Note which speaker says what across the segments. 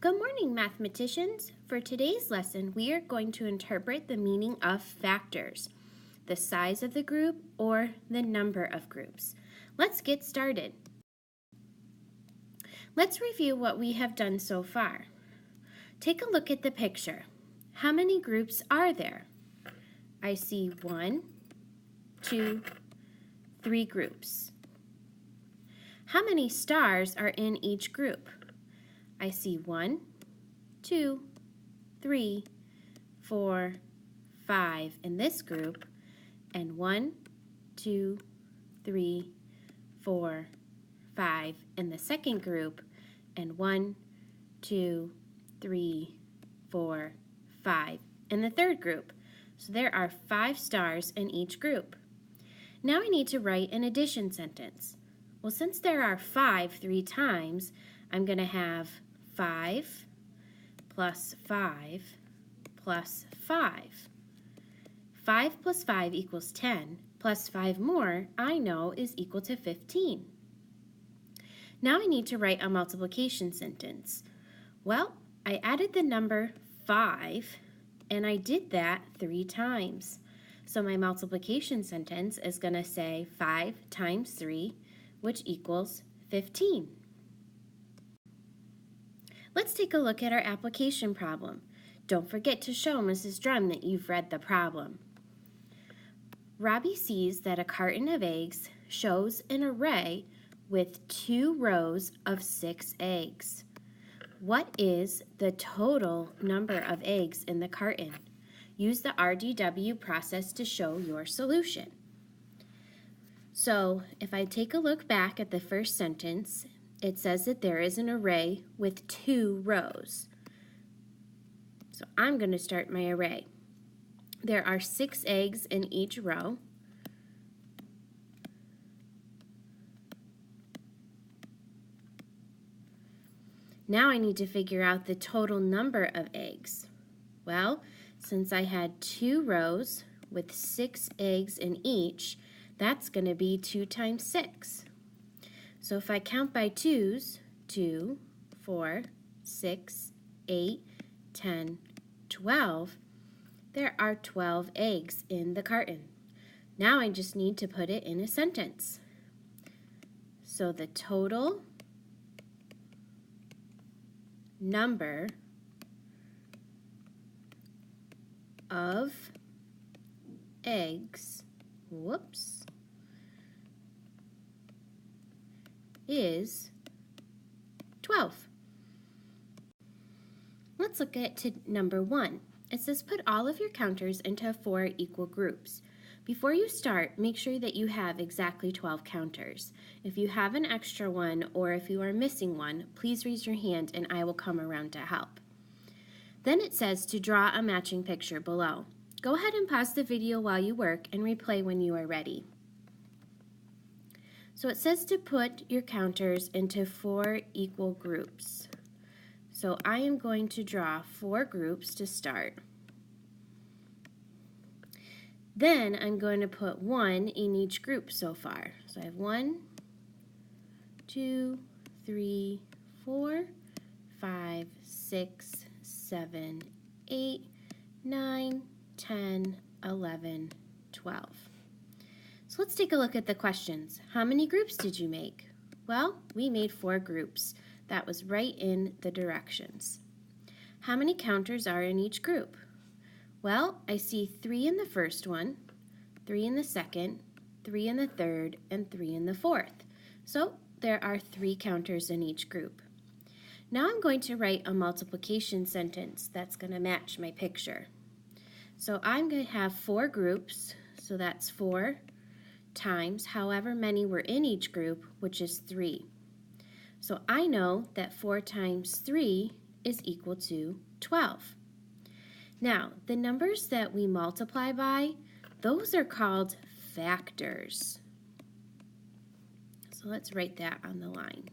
Speaker 1: Good morning, mathematicians. For today's lesson, we are going to interpret the meaning of factors, the size of the group or the number of groups. Let's get started. Let's review what we have done so far. Take a look at the picture. How many groups are there? I see 1, 2, 3 groups. How many stars are in each group? I see 1, 2, 3, 4, 5 in this group, and 1, 2, 3, 4, 5 in the second group, and 1, 2, 3, 4, 5 in the third group. So there are 5 stars in each group. Now I need to write an addition sentence. Well, since there are 5 3 times, I'm going to have 5 plus 5 plus 5. 5 plus 5 equals 10, plus 5 more I know is equal to 15. Now I need to write a multiplication sentence. Well, I added the number 5, and I did that 3 times. So my multiplication sentence is going to say 5 times 3, which equals 15. Let's take a look at our application problem. Don't forget to show Mrs. Drum that you've read the problem. Robbie sees that a carton of eggs shows an array with 2 rows of 6 eggs. What is the total number of eggs in the carton? Use the RDW process to show your solution. So if I take a look back at the first sentence, it says that there is an array with 2 rows. So I'm going to start my array. There are 6 eggs in each row. Now I need to figure out the total number of eggs. Well, since I had 2 rows with 6 eggs in each, that's going to be 2 times 6. So if I count by 2's, 2, 4, 6, 8, 10, 12, there are 12 eggs in the carton. Now I just need to put it in a sentence. So the total number of eggs, is 12. Let's look at number 1. It says put all of your counters into 4 equal groups. Before you start, make sure that you have exactly 12 counters. If you have an extra one or if you are missing one, please raise your hand and I will come around to help. Then it says to draw a matching picture below. Go ahead and pause the video while you work and replay when you are ready. So it says to put your counters into 4 equal groups. So I am going to draw 4 groups to start. Then I'm going to put 1 in each group so far. So I have 1, 2, 3, 4, 5, 6, 7, 8, 9, 10, 11, 12. So let's take a look at the questions. How many groups did you make? Well, we made 4 groups. That was right in the directions. How many counters are in each group? Well, I see 3 in the first one, 3 in the second, 3 in the third, and 3 in the fourth. So there are 3 counters in each group. Now I'm going to write a multiplication sentence that's going to match my picture. So I'm going to have 4 groups, so that's 4 times however many were in each group, which is 3. So I know that 4 times 3 is equal to 12. Now, the numbers that we multiply by, those are called factors. So let's write that on the line.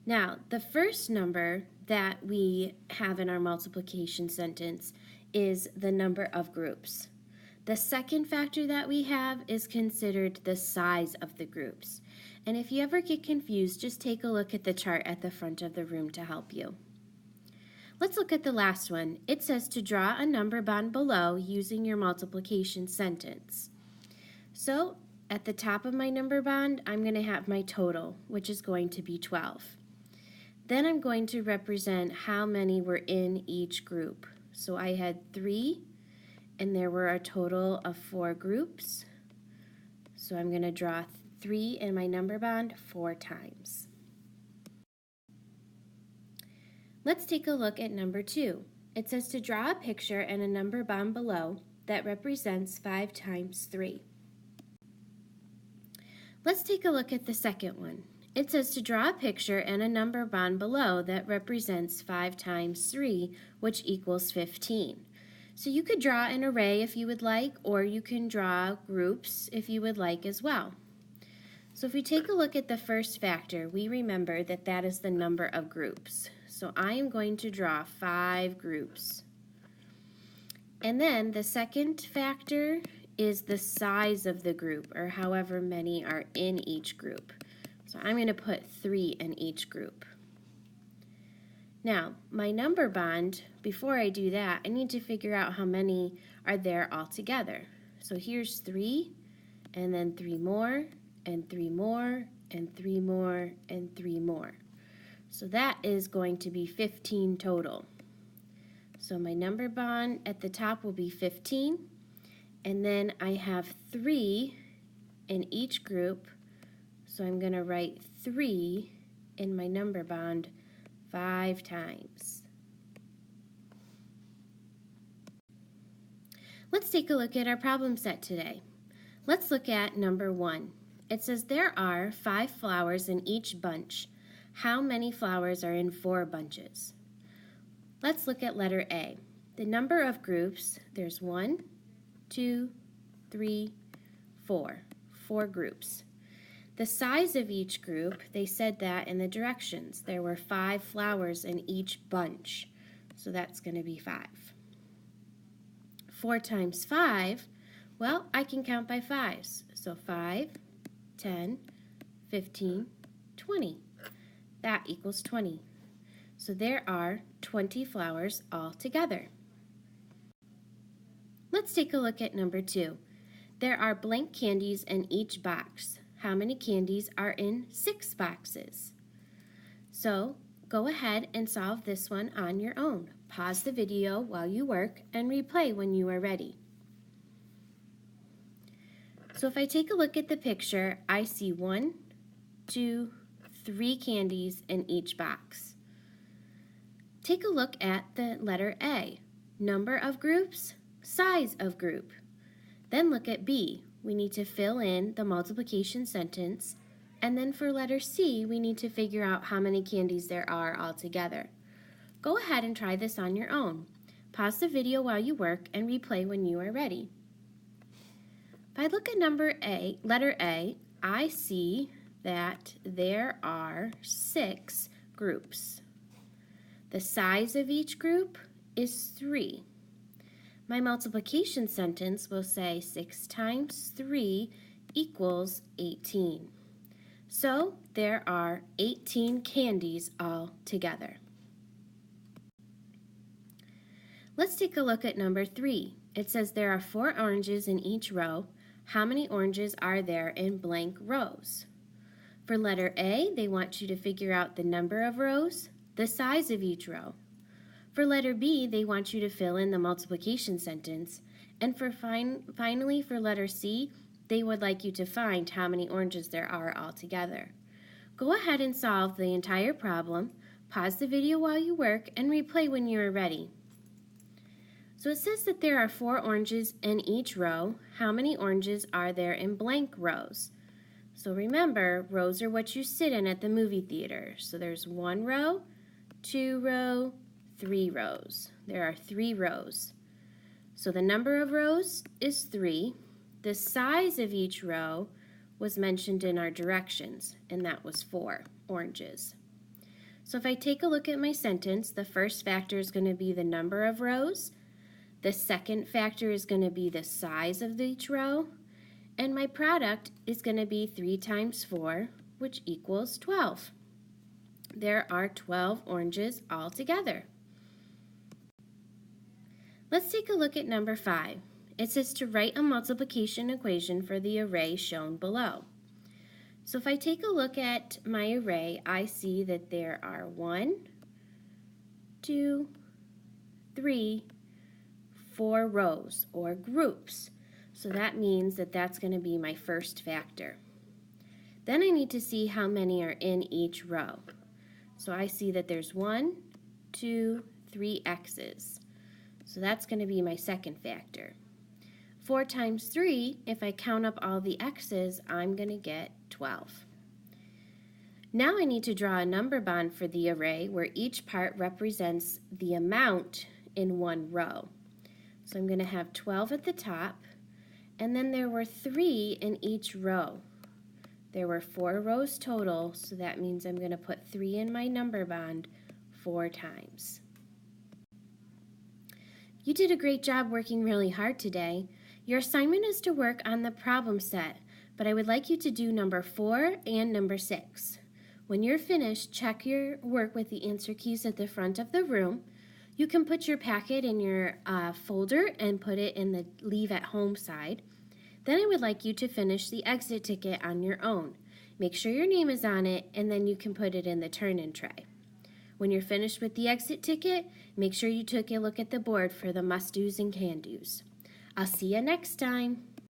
Speaker 1: Now, the first number that we have in our multiplication sentence is the number of groups. The second factor that we have is considered the size of the groups. And if you ever get confused, just take a look at the chart at the front of the room to help you. Let's look at the last one. It says to draw a number bond below using your multiplication sentence. So at the top of my number bond, I'm going to have my total, which is going to be 12. Then I'm going to represent how many were in each group. So I had 3, and there were a total of 4 groups. So I'm going to draw 3 in my number bond 4 times. Let's take a look at number 2. It says to draw a picture and a number bond below that represents 5 times 3. Let's take a look at the second one. It says to draw a picture and a number bond below that represents 5 times 3, which equals 15. So you could draw an array if you would like, or you can draw groups if you would like as well. So if we take a look at the first factor, we remember that that is the number of groups. So I am going to draw 5 groups. And then the second factor is the size of the group, or however many are in each group. So I'm going to put 3 in each group. Now, my number bond, before I do that, I need to figure out how many are there all together. So here's 3, and then 3 more, and 3 more, and 3 more, and 3 more. So that is going to be 15 total. So my number bond at the top will be 15, and then I have 3 in each group. So I'm going to write 3 in my number bond 5 times. Let's take a look at our problem set today. Let's look at number 1. It says there are 5 flowers in each bunch. How many flowers are in 4 bunches? Let's look at letter A. The number of groups, there's 1, 2, 3, 4. 4 groups. The size of each group, they said that in the directions. There were 5 flowers in each bunch, so that's going to be 5. 4 times 5, well, I can count by 5s. So 5, 10, 15, 20. That equals 20. So there are 20 flowers all together. Let's take a look at number 2. There are blank candies in each box. How many candies are in 6 boxes? So go ahead and solve this one on your own. Pause the video while you work and replay when you are ready. So if I take a look at the picture, I see 1, 2, 3 candies in each box. Take a look at the letter A. Number of groups, size of group. Then look at B. We need to fill in the multiplication sentence, and then for letter C, we need to figure out how many candies there are altogether. Go ahead and try this on your own. Pause the video while you work and replay when you are ready. If I look at letter A, I see that there are 6 groups. The size of each group is 3. My multiplication sentence will say 6 times 3 equals 18. So there are 18 candies all together. Let's take a look at number 3. It says there are 4 oranges in each row. How many oranges are there in blank rows? For letter A, they want you to figure out the number of rows, the size of each row. For letter B, they want you to fill in the multiplication sentence. And for finally, for letter C, they would like you to find how many oranges there are altogether. Go ahead and solve the entire problem. Pause the video while you work and replay when you are ready. So it says that there are 4 oranges in each row. How many oranges are there in blank rows? So remember, rows are what you sit in at the movie theater. So there's 1 row, 2 row, 3 rows. There are 3 rows. So the number of rows is 3. The size of each row was mentioned in our directions, and that was 4 oranges. So if I take a look at my sentence, the first factor is going to be the number of rows. The second factor is going to be the size of each row. And my product is going to be 3 times 4, which equals 12. There are 12 oranges altogether. Let's take a look at number 5. It says to write a multiplication equation for the array shown below. So if I take a look at my array, I see that there are 1, 2, 3, 4 rows or groups. So that means that that's going to be my first factor. Then I need to see how many are in each row. So I see that there's 1, 2, 3 X's. So that's going to be my second factor. 4 times 3, if I count up all the X's, I'm going to get 12. Now I need to draw a number bond for the array where each part represents the amount in one row. So I'm going to have 12 at the top, and then there were 3 in each row. There were 4 rows total, so that means I'm going to put 3 in my number bond 4 times. You did a great job working really hard today. Your assignment is to work on the problem set, but I would like you to do number 4 and number 6. When you're finished, check your work with the answer keys at the front of the room. You can put your packet in your folder and put it in the Leave at Home side. Then I would like you to finish the exit ticket on your own. Make sure your name is on it, and then you can put it in the turn-in tray. When you're finished with the exit ticket, make sure you take a look at the board for the must-dos and can-dos. I'll see you next time.